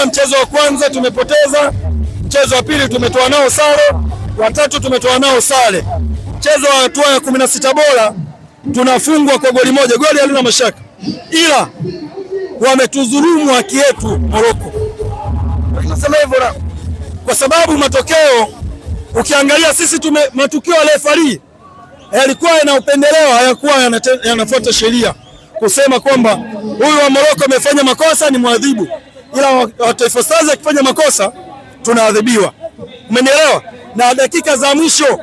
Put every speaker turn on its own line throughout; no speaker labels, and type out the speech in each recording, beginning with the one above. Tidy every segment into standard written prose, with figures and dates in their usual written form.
Mchezo wa kwanza tumepoteza, mchezo wa pili tumetoa nao sare, wa tatu tumetoa nao sare. Mchezo wa hatua ya 16 bora tunafungwa kwa goli moja, goli halina mashaka, ila wametudhulumu haki yetu Morocco. Tunasema hivyo kwa sababu matokeo ukiangalia sisi matukio ya referee yalikuwa yana upendeleo, hayakuwa yanafuata sheria, kusema kwamba huyu wa Morocco amefanya makosa ni mwadhibu, ila wa Taifa Stars akifanya makosa tunaadhibiwa. Umenielewa? Na dakika za mwisho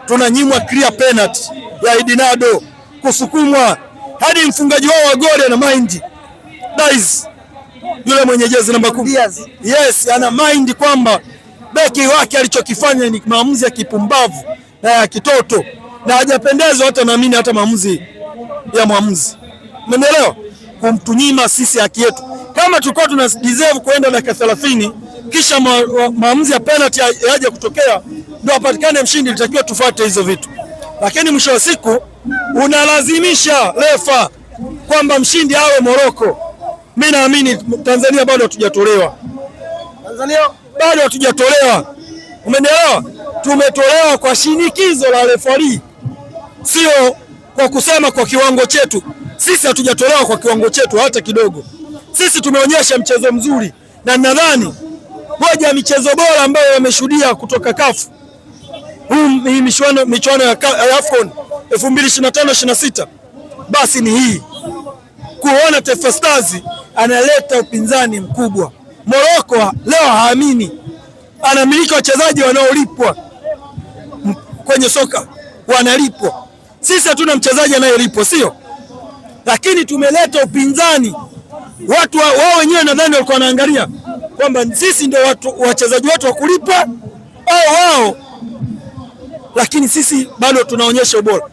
tunanyimwa clear penalty ya Idinado, kusukumwa hadi mfungaji wao wa goli ana mind Dice, yule mwenye jezi namba 10. Yes, ana mind kwamba beki wake alichokifanya ni maamuzi ya kipumbavu na ya kitoto, na hajapendezwa hata naamini hata maamuzi ya mwamuzi. Umeelewa? Kumtunyima sisi haki yetu. Kama tulikuwa tuna deserve kuenda dakika 30 kisha maamuzi ya penalty yaje kutokea ndio apatikane mshindi, litakiwa tufuate hizo vitu. Lakini mwisho wa siku unalazimisha refa kwamba mshindi awe Morocco. Mimi naamini Tanzania bado hatujatolewa. Bado hatujatolewa. Umenielewa? Tumetolewa kwa shinikizo la referee, sio kwa kusema kwa kiwango chetu. Sisi hatujatolewa kwa kiwango chetu hata kidogo. Sisi tumeonyesha mchezo mzuri, na nadhani moja ya michezo bora ambayo wameshuhudia kutoka CAF hii michuano ya AFCON 2025-26 basi ni hii, kuona Taifa Stars analeta upinzani mkubwa. Morocco leo haamini, anamiliki wachezaji wanaolipwa kwenye soka, wanalipwa. Sisi hatuna mchezaji anayelipwa, sio? Lakini tumeleta upinzani. Watu wao wenyewe nadhani walikuwa wanaangalia kwamba sisi ndio wachezaji wetu wa kulipwa au wao, lakini sisi bado tunaonyesha ubora.